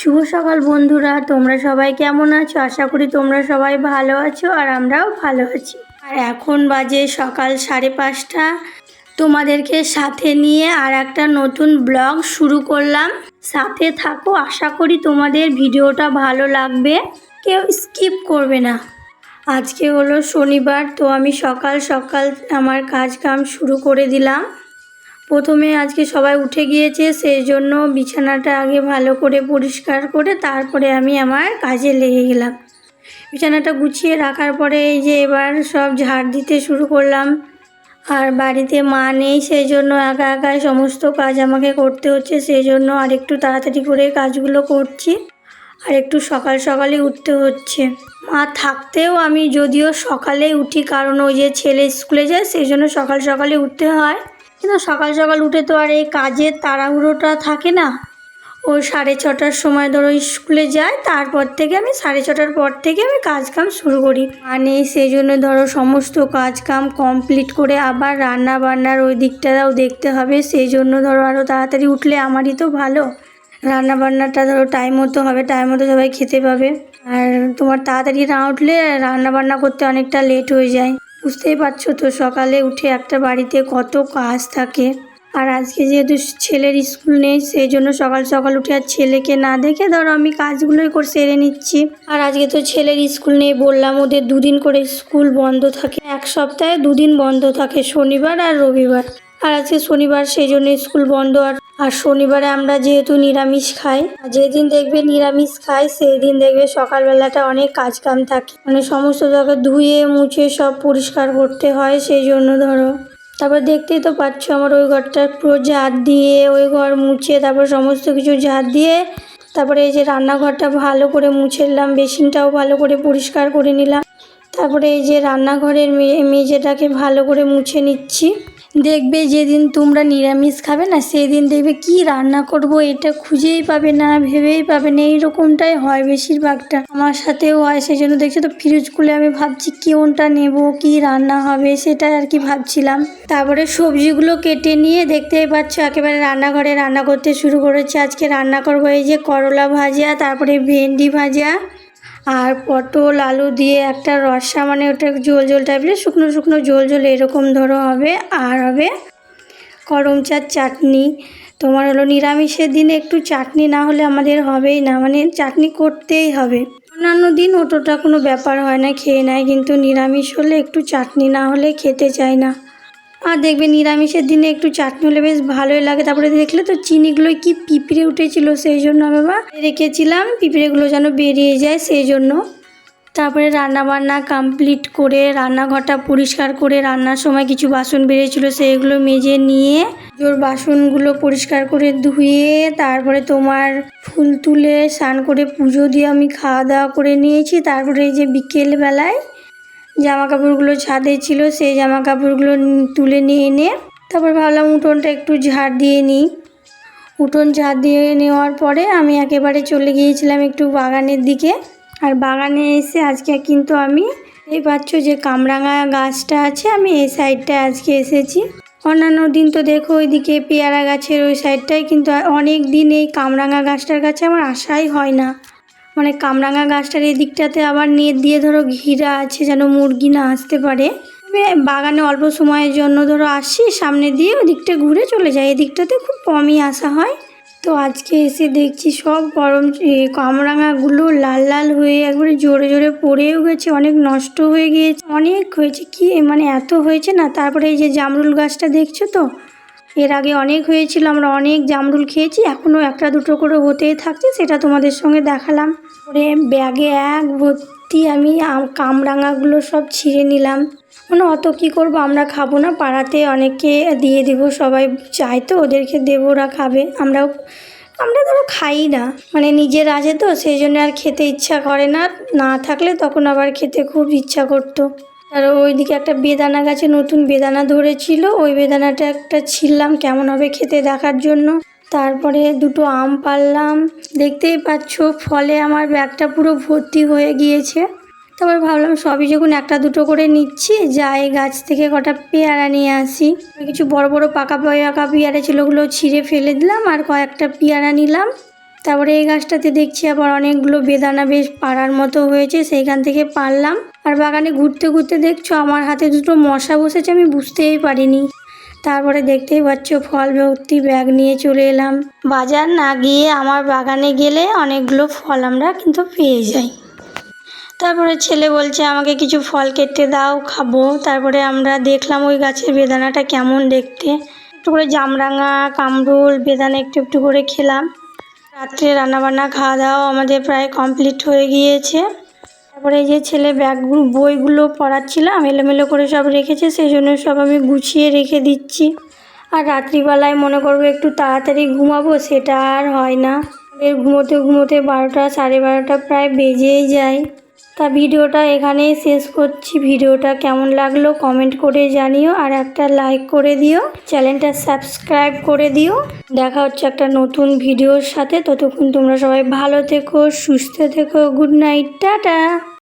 শুভ সকাল বন্ধুরা, তোমরা সবাই কেমন আছো? আশা করি তোমরা সবাই ভালো আছো আর আমরাও ভালো আছি। আর এখন বাজে সকাল 5:30। তোমাদেরকে সাথে নিয়ে আর একটা নতুন ব্লগ শুরু করলাম। সাথে থাকো, আশা করি তোমাদের ভিডিওটা ভালো লাগবে, কেউ স্কিপ করবে না। আজকে হলো শনিবার, তো আমি সকাল সকাল আমার কাম শুরু করে দিলাম। প্রথমে আজকে সবাই উঠে গিয়েছে, সেই জন্য বিছানাটা আগে ভালো করে পরিষ্কার করে তারপরে আমি আমার কাজে লেগে গেলাম। বিছানাটা গুছিয়ে রাখার পরে এই যে এবার সব ঝাড় দিতে শুরু করলাম। আর বাড়িতে মা নেই, সেই জন্য একা একাই সমস্ত কাজ আমাকে করতে হচ্ছে, সেই জন্য আর একটু তাড়াতাড়ি করে কাজগুলো করছি। আর একটু সকাল সকালে উঠতে হচ্ছে। মা থাকতেও আমি যদিও সকালে উঠি, কারণ ওই যে ছেলে স্কুলে যায়, সেই জন্য সকাল সকালে উঠতে হয়। কিন্তু সকাল সকাল উঠে তো আর এই কাজের তাড়াহুড়োটা থাকে না। ও 6:30টার সময় ধরো স্কুলে যায়, তারপর থেকে আমি 6:30টার পর থেকে আমি কাম শুরু করি। মানে সেই জন্য ধরো সমস্ত কাম কমপ্লিট করে আবার রান্না বান্নার ওই দিকটাও দেখতে হবে, সেই জন্য ধরো আরও তাড়াতাড়ি উঠলে আমারই তো ভালো। রান্না বান্নাটা ধরো টাইম মতো হবে, টাইম মতো সবাই খেতে পাবে। আর তোমার তাড়াতাড়ি না উঠলে রান্না বান্না করতে অনেকটা লেট হয়ে যায়। বুঝতেই পারছো তো, সকালে উঠে একটা বাড়িতে কত কাজ থাকে। আর আজকে যেহেতু ছেলের স্কুল নেই, সেই জন্য সকাল সকাল উঠে আর ছেলেকে না দেখে ধরো আমি কাজগুলোই সেরে নিচ্ছি। আর আজকে তো ছেলের স্কুল নেই, বললাম ওদের 2 দিন করে স্কুল বন্ধ থাকে, এক সপ্তাহে 2 দিন বন্ধ থাকে, শনিবার আর রবিবার। আর আজকে শনিবার, সেই জন্য স্কুল বন্ধ। আর শনিবারে আমরা যেহেতু নিরামিষ খাই, যেদিন দেখবে নিরামিষ খাই সেই দিন দেখবে সকালবেলাটা অনেক কাম থাকে, মানে সমস্ত জায়গা ধুয়ে মুছে সব পরিষ্কার করতে হয়, সেই জন্য ধরো। তারপর দেখতেই তো পাচ্ছ আমার ওই ঘরটা পুরো ঝাড় দিয়ে, ওই ঘর মুছে, তারপর সমস্ত কিছু ঝাড় দিয়ে তারপরে এই যে রান্নাঘরটা ভালো করে মুছে নিলাম, বেসিনটাও ভালো করে পরিষ্কার করে নিলাম। তারপরে এই যে রান্নাঘরের মেঝেটাকে ভালো করে মুছে নিচ্ছি। দেখবে যেদিন তোমরা নিরামিষ খাবে না, সেই দিন দেখবে কি রান্না করব এটা খুঁজেই পাবে না, ভেবেই পাবে না, এইরকমটাই হয় বেশিরভাগটা। আমার সাথেও হয়, সেই জন্য দেখছো তো ফ্রিজ খুলে আমি ভাবছি কোনটা নেব, কি রান্না হবে সেটাই আর কি ভাবছিলাম। তারপরে সবজিগুলো কেটে নিয়ে দেখতেই পাচ্ছ একেবারে রান্নাঘরে রান্না করতে শুরু করেছি। আজকে রান্না করবো এই যে করলা ভাজা, তারপরে ভেন্ডি ভাজা আর পটল আলু দিয়ে একটা রসা, মানে ওটা ঝোল ঝোল টাইপের, শুকনো শুকনো ঝোল ঝোল এরকম ধরো হবে। আর হবে করম চাটনি। তোমার হলো নিরামিষের দিনে একটু চাটনি না হলে আমাদের হবেই না, মানে চাটনি করতেই হবে। অন্যান্য দিন অতটা কোনো ব্যাপার হয় না, খেয়ে নেয়, কিন্তু নিরামিষ হলে একটু চাটনি না হলে খেতে চায় না। আর দেখবে নিরামিষের দিনে একটু চাটনি হলে বেশ ভালোই লাগে। তারপরে দেখলে তো চিনিগুলোয় কি পিঁপড়ে উঠেছিল, সেই জন্য আমি রেখেছিলাম পিঁপড়েগুলো যেন বেরিয়ে যায়, সেই জন্য। তারপরে রান্নাবান্না কমপ্লিট করে রান্নাঘরটা পরিষ্কার করে, রান্নার সময় কিছু বাসন বেরিয়েছিল সেইগুলো মেজে নিয়ে জোর বাসনগুলো পরিষ্কার করে ধুয়ে তারপরে তোমার ফুল তুলে স্নান করে পুজো দিয়ে আমি খাওয়া দাওয়া করে নিয়েছি। তারপরে এই যে বিকেলবেলায় জামা কাপড়গুলো ছাদে ছিল, সেই জামা কাপড়গুলো তুলে নিয়ে এনে তারপর ভাবলাম উঠোনটা একটু ঝাড় দিয়ে নিই। উঠোন ঝাড় দিয়ে নেওয়ার পরে আমি একেবারে চলে গিয়েছিলাম একটু বাগানের দিকে। আর বাগানে এসে আজকে কিন্তু আমি এই পাচ্ছ যে কামরাঙা গাছটা আছে, আমি এই সাইডটায় আজকে এসেছি। অন্যান্য দিন তো দেখো ওইদিকে পেয়ারা গাছের ওই সাইডটায়, কিন্তু অনেক দিন এই কামরাঙা গাছটার কাছে আমার আসাই হয় না। মানে কামরাঙা গাছটার এই দিকটাতে আবার নেট দিয়ে ধরো ঘিরা আছে, যেন মুরগি না আসতে পারে। বাগানে অল্প সময়ের জন্য ধরো আসি, সামনে দিয়ে ওই দিকটা ঘুরে চলে যায়, এদিকটাতে খুব কমই আসা হয়। তো আজকে এসে দেখছি সব কামরাঙাগুলো লাল লাল হয়ে একবারে জোরে জোরে পড়েও গেছে, অনেক নষ্ট হয়ে গিয়েছে, অনেক হয়েছে, কি মানে এত হয়েছে না। তারপরে এই যে জামরুল গাছটা দেখছো তো, এর আগে অনেক হয়েছিল, আমরা অনেক জামরুল খেয়েছি, এখনও একটা দুটো করে হতেই থাকছে, সেটা তোমাদের সঙ্গে দেখালাম। পরে ব্যাগে এক ভর্তি আমি কামরাঙাগুলো সব ছিঁড়ে নিলাম। মানে অত কী করবো, আমরা খাবো না, পাড়াতে অনেককে দিয়ে দেবো, সবাই চায় তো ওদেরকে দেবো, ওরা খাবে। আমরা ধরো খাই না, মানে নিজের আছে তো সেই জন্য আর খেতে ইচ্ছা করে না, না থাকলে তখন আবার খেতে খুব ইচ্ছা করতো। আর ওইদিকে একটা বেদানা গাছে নতুন বেদানা ধরেছিল, ওই বেদানাটা একটা ছিললাম কেমন হবে খেতে দেখার জন্য। তারপরে দুটো আম পারলাম, দেখতেই পাচ্ছ ফলে আমার ব্যাগটা পুরো ভর্তি হয়ে গিয়েছে। তারপর ভাবলাম সবই যখন একটা দুটো করে নিচ্ছি, যাই গাছ থেকে কটা পেয়ারা নিয়ে আসি। কিছু বড় বড় পাকা পেয়ারা ছিল, ওগুলো ছিঁড়ে ফেলে দিলাম, আর কয়েকটা পেয়ারা নিলাম। তারপরে এই গাছটাতে দেখছি আবার অনেকগুলো বেদানা বেশ পাড়ার মতো হয়েছে, সেইখান থেকে পারলাম। আর বাগানে ঘুরতে ঘুরতে দেখছো আমার হাতে দুটো মশা বসেছে, আমি বুঝতেই পারিনি। তারপরে দেখতেই পাচ্ছ ফল ভর্তি ব্যাগ নিয়ে চলে এলাম। বাজার না গিয়ে আমার বাগানে গেলে অনেকগুলো ফল আমরা কিন্তু পেয়ে যাই। তারপরে ছেলে বলছে আমাকে কিছু ফল কেটে দাও, খাবো। তারপরে আমরা দেখলাম ওই গাছের বেদানাটা কেমন দেখতে, একটু করে জামরাঙা, কামরুল, বেদানা একটু একটু করে খেলাম। রাত্রে রান্নাবান্না খাওয়া দাওয়া আমাদের প্রায় কমপ্লিট হয়ে গিয়েছে। তারপরে এই যে ছেলে ব্যাগগুলো বইগুলো পড়াচ্ছিলাম, এলোমেলো করে সব রেখেছে, সেই জন্য সব আমি গুছিয়ে রেখে দিচ্ছি। আর রাত্রিবেলায় মনে করবো একটু তাড়াতাড়ি ঘুমাবো, সেটা আর হয় না। ঘুমোতে ঘুমোতে 12টা, 12:30 প্রায় বেজেই যায়। তা ভিডিওটা এখানেই শেষ করছি। ভিডিওটা কেমন লাগলো কমেন্ট করে জানিও, আর একটা লাইক করে দিও, চ্যানেলটা সাবস্ক্রাইব করে দিও। দেখা হচ্ছে একটা নতুন ভিডিওর সাথে। ততক্ষণ তোমরা সবাই ভালো থেকো, সুস্থ থেকো। Good night, tata.